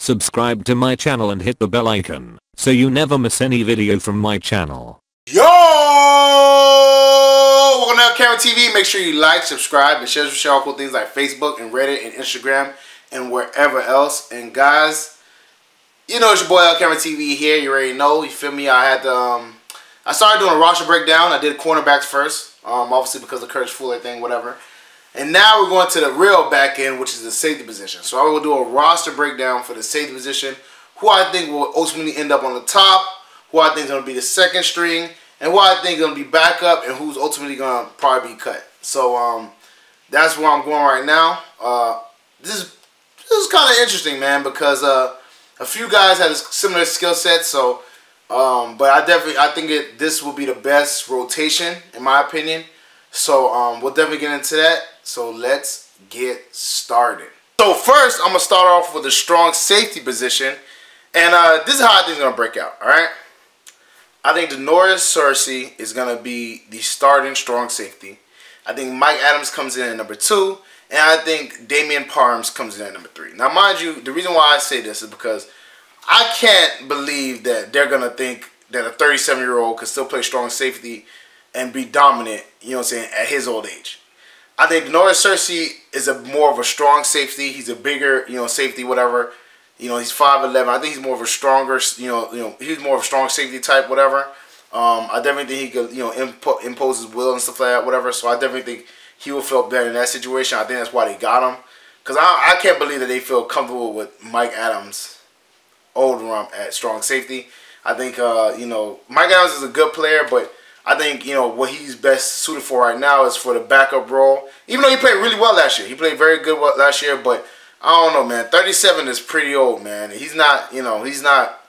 Subscribe to my channel and hit the bell icon so you never miss any video from my channel. Yo! Welcome to LCameraTV. Make sure you like, subscribe, and share all cool things like Facebook and Reddit and Instagram and wherever else. And guys, you know it's your boy LCameraTV here. You already know. You feel me? I started doing a roster breakdown. I did cornerbacks first, obviously because of the Curtis Fuller thing, whatever. And now we're going to the real back end, which is the safety position. So I will do a roster breakdown for the safety position, who I think will ultimately end up on the top, who I think is going to be the second string, and who I think is going to be backup, and who's ultimately going to probably be cut. So that's where I'm going right now. This is kind of interesting, man, because a few guys had a similar skill set. So, but I think this will be the best rotation in my opinion. So we'll definitely get into that. So let's get started. So first, I'm gonna start off with the strong safety position, and this is how I think it's gonna break out. All right, I think Denoris Searcy is gonna be the starting strong safety. I think Mike Adams comes in at number 2, and I think Damian Parms comes in at number 3. Now, mind you, the reason why I say this is because I can't believe that they're gonna think that a 37-year-old could still play strong safety and be dominant, you know what I'm saying, at his old age. I think Denoris Searcy is more of a strong safety. He's a bigger, safety, whatever. He's 5'11". I think he's more of a stronger, he's more of a strong safety type, whatever. I definitely think he could, impose his will and stuff like that, whatever. So I definitely think he will feel better in that situation. I think that's why they got him. Because I can't believe that they feel comfortable with Mike Adams, old rump at strong safety. I think, Mike Adams is a good player, but I think, what he's best suited for right now is for the backup role. Even though he played really well last year. He played very good last year, but I don't know, man. 37 is pretty old, man. He's not, he's not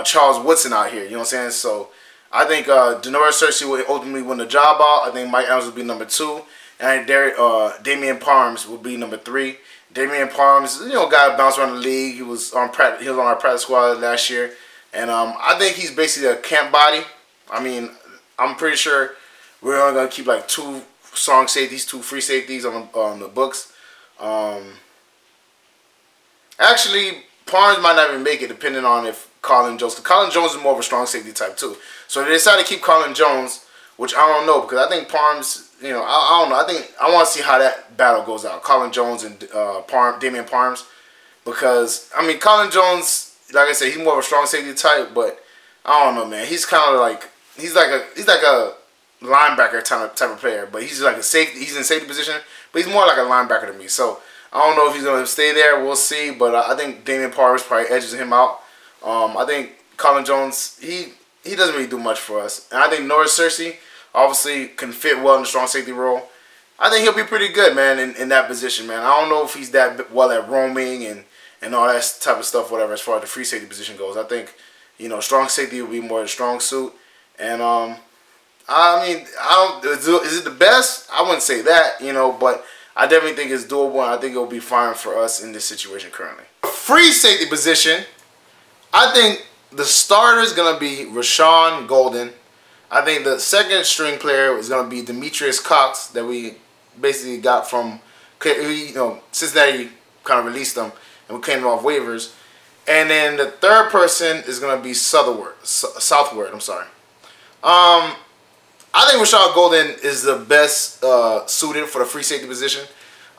Charles Woodson out here, you know what I'm saying? So I think Denoris Searcy will ultimately win the job out. I think Mike Adams will be number 2. And I think Damian Parms will be number 3. Damian Parms, guy bounced around the league. He was on our practice squad last year. And I think he's basically a camp body. I mean, I'm pretty sure we're only going to keep like 2 strong safeties, 2 free safeties on the books. Actually, Parms might not even make it depending on if Colin Jones. Colin Jones is more of a strong safety type too. So they decided to keep Colin Jones, which I don't know because I think Parms, I don't know. I want to see how that battle goes out. Colin Jones and Damian Parms, because I mean Colin Jones, like I said, he's more of a strong safety type, but I don't know, man. He's kind of like he's like a linebacker type of player, but he's like a safety. He's in safety position, but he's more like a linebacker to me. So I don't know if he's going to stay there. We'll see. But I think Damian Parms probably edges him out. I think Colin Jones, he doesn't really do much for us. And I think Denoris Searcy obviously can fit well in the strong safety role. I think he'll be pretty good, man, in that position, man. I don't know if he's that well at roaming and all that type of stuff, whatever, as far as the free safety position goes. I think, strong safety will be more a strong suit. And, I mean, is it the best? I wouldn't say that, but I definitely think it's doable, and I think it'll be fine for us in this situation currently. Free safety position, I think the starter is going to be Rashawn Golden. I think the second string player is going to be Demetrius Cox that we basically got from, Cincinnati kind of released them, and we came off waivers. And then the third person is going to be Southward, I'm sorry. I think Rashawn Golden is the best suited for the free safety position.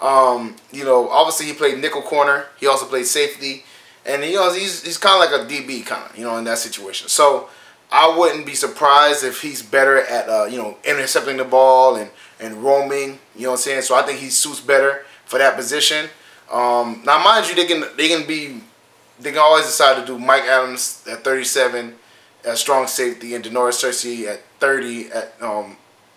Obviously he played nickel corner. He also played safety, and he's kind of like a DB kind of, in that situation. So I wouldn't be surprised if he's better at intercepting the ball and roaming. You know what I'm saying? So I think he suits better for that position. Now mind you, they can always decide to do Mike Adams at 37. At strong safety and Denoris Searcy at 30 at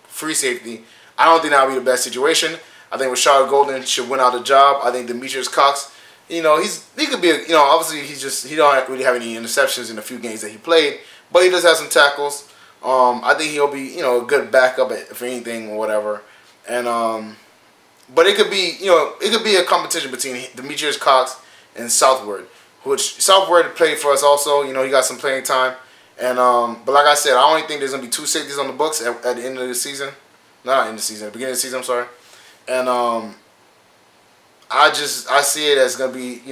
free safety. I don't think that would be the best situation. I think Rashawn Golden should win out the job. I think Demetrius Cox, he could be obviously he don't really have any interceptions in the few games that he played, but he does have some tackles. I think he'll be a good backup for anything or whatever. And but it could be a competition between Demetrius Cox and Southward, which Southward played for us also. He got some playing time. And but like I said, I only think there's gonna be 2 safeties on the books at the end of the season. Not in the season, at the beginning of the season, I'm sorry. And I see it as gonna be,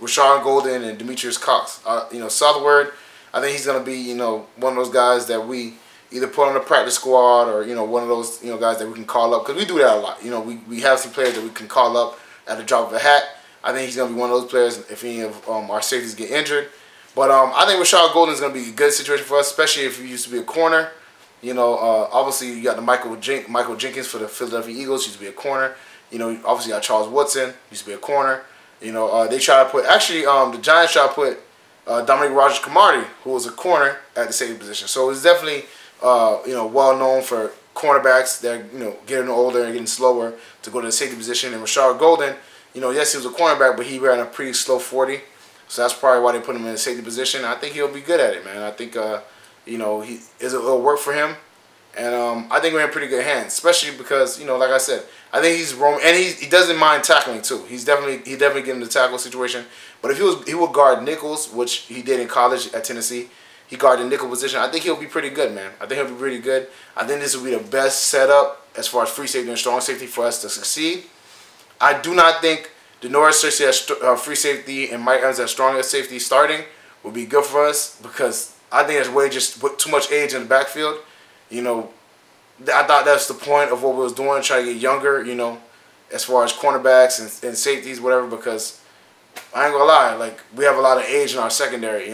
Rashard Golden and Demetrius Cox. Southward, I think he's going to be, one of those guys that we either put on the practice squad or, one of those, guys that we can call up. Because we do that a lot. We have some players that we can call up at the drop of a hat. I think he's going to be one of those players if any of our safeties get injured. But I think Rashard Golden is going to be a good situation for us, especially if he used to be a corner. Obviously you got the Michael Jenkins for the Philadelphia Eagles, used to be a corner. Obviously you got Charles Woodson, used to be a corner. They try to put, the Giants try to put Dominic Rogers-Cromartie, who was a corner, at the safety position. So it's definitely, well known for cornerbacks that, getting older and getting slower to go to the safety position. And Rashard Golden, yes, he was a cornerback, but he ran a pretty slow 40. So that's probably why they put him in the safety position. I think he'll be good at it, man. I think, it'll work for him. And I think we're in pretty good hands, especially because, like I said, I think he's roaming, and he doesn't mind tackling too. He definitely getting the tackle situation. But if he would guard nickels, which he did in college at Tennessee, he guarded the nickel position. I think he'll be pretty good, man. I think he'll be pretty good. I think this will be the best setup as far as free safety and strong safety for us to succeed. I do not think Denoris Cersei as free safety and Mike Evans as strong as safety starting would be good for us, because I think there's way just too much age in the backfield. I thought that's the point of what we was doing, try to get younger, as far as cornerbacks and safeties, whatever, because I ain't gonna lie, like, we have a lot of age in our secondary,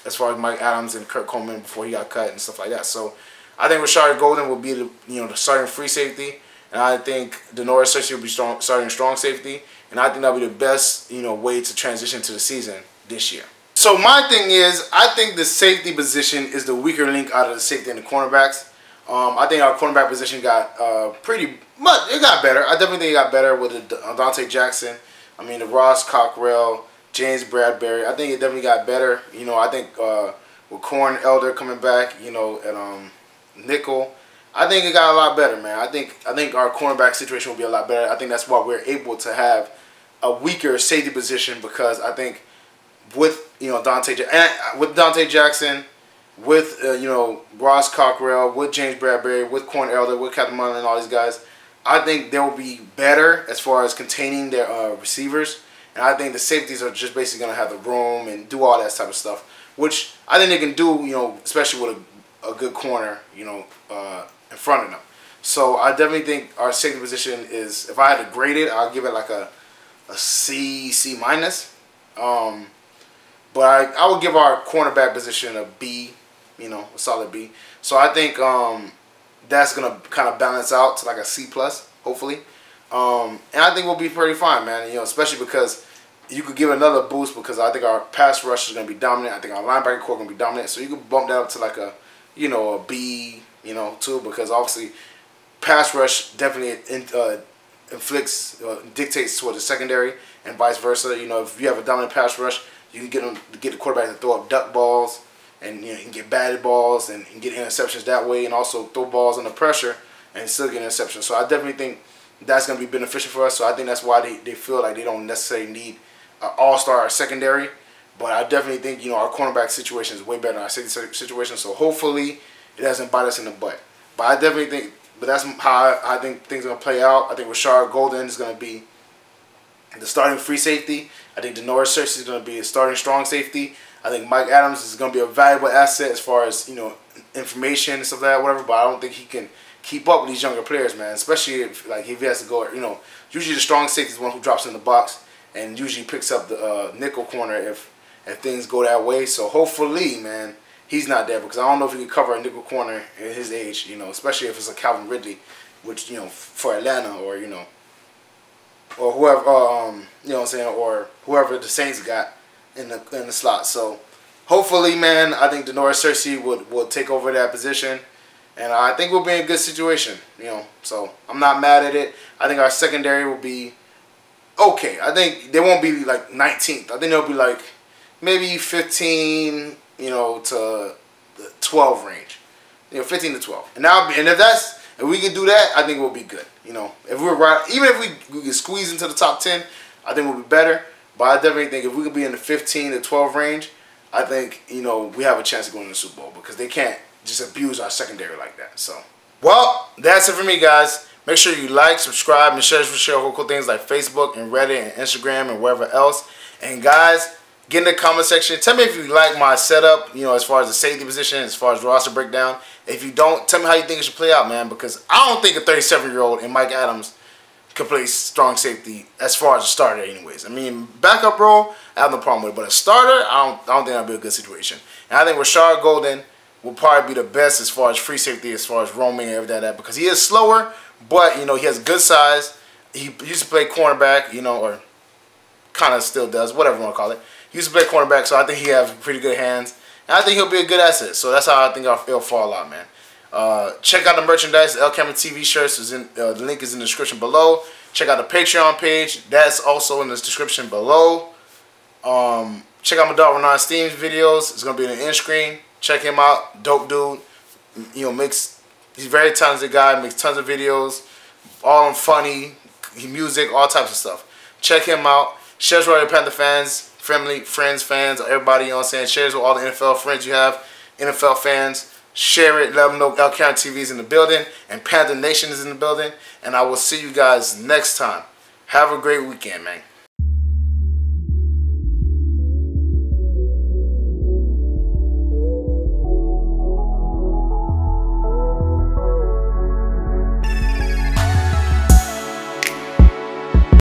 as far as Mike Adams and Kurt Coleman before he got cut and stuff like that. So I think Rashard Golden will be the starting free safety, and I think Denoris Cersei will be starting strong safety, and I think that'll be the best, way to transition to the season this year. So my thing is, I think the safety position is the weaker link out of the safety and the cornerbacks. I think our cornerback position got pretty much, it got better. I definitely think it got better with Dante Jackson. The Ross Cockrell, James Bradbury. I think it definitely got better. I think with Corn Elder coming back, at nickel, I think it got a lot better, man. I think our cornerback situation will be a lot better. I think that's why we're able to have a weaker safety position, because I think with Dante Jackson, with Ross Cockrell, with James Bradbury, with Corn Elder, with Captain Mullen, and all these guys, I think they'll be better as far as containing their receivers. And I think the safeties are just basically going to have the room and do all that type of stuff, which I think they can do, especially with a good corner, in front of them. So I definitely think our safety position is, if I had to grade it, I'll give it like a C minus. But I would give our cornerback position a B, a solid B. So I think that's going to kind of balance out to like a C+, hopefully. And I think we'll be pretty fine, man, especially because you could give another boost, because I think our pass rush is going to be dominant. I think our linebacker core is going to be dominant. So you could bump that up to like a, a B, too, because obviously pass rush definitely dictates toward the secondary and vice versa. If you have a dominant pass rush, you can get the quarterback to throw up duck balls, and you can get batted balls and get interceptions that way, and also throw balls under pressure and still get interceptions. So I definitely think that's going to be beneficial for us. So I think that's why they feel like they don't necessarily need an all-star secondary. But I definitely think, our cornerback situation is way better than our safety situation. So hopefully it doesn't bite us in the butt. But I definitely think, but that's how I think things are going to play out. I think Rashard Golden is going to be the starting free safety. I think Denoris Cersei is going to be a starting strong safety. I think Mike Adams is going to be a valuable asset as far as, information and stuff like that, whatever. But I don't think he can keep up with these younger players, man. Especially if he has to go, usually the strong safety is the one who drops in the box and usually picks up the nickel corner if things go that way. So hopefully, man, he's not there, because I don't know if he can cover a nickel corner at his age, especially if it's a Calvin Ridley, which, for Atlanta, or, or whoever, or whoever the Saints got in the slot. So hopefully, man, I think Denoris Cersei would take over that position, and I think we'll be in a good situation, So I'm not mad at it. I think our secondary will be okay. I think they won't be like 19th. I think they'll be like maybe 15, to the 12 range, 15 to 12, and if we can do that, I think we'll be good. If we're right, even if we can squeeze into the top 10, I think we'll be better. But I definitely think if we could be in the 15 to 12 range, I think, we have a chance of going to the Super Bowl, because they can't just abuse our secondary like that. So, well, that's it for me, guys. Make sure you like, subscribe, and share cool things like Facebook and Reddit and Instagram and wherever else. And guys, get in the comment section. Tell me if you like my setup, you know, as far as the safety position, as far as roster breakdown. If you don't, tell me how you think it should play out, man. Because I don't think a 37-year-old and Mike Adams can play strong safety as far as a starter anyways. I mean, backup role, I have no problem with it. But a starter, I don't think that'd be a good situation. And I think Rashard Golden will probably be the best as far as free safety, as far as roaming and everything like that. Because he is slower, but, you know, he has good size. He used to play cornerback, you know, or kind of still does, whatever you want to call it. He used to play cornerback, so I think he has pretty good hands. And I think he'll be a good asset. So that's how I think it'll fall out, man. Check out the merchandise. The LCameraTV shirts is in the link is in the description below. Check out the Patreon page. That's also in the description below. Check out my dog Renan Steam's videos. It's gonna be in the end screen. Check him out. Dope dude. You know, he's a very talented guy. Makes tons of videos. All funny, music, all types of stuff. Check him out. Shares with all your Panther fans, family, friends, fans, everybody. You know what I'm saying. Shares with all the NFL friends you have. NFL fans. Share it. Let them know LCameraTV is in the building and Panther Nation is in the building. And I will see you guys next time. Have a great weekend, man.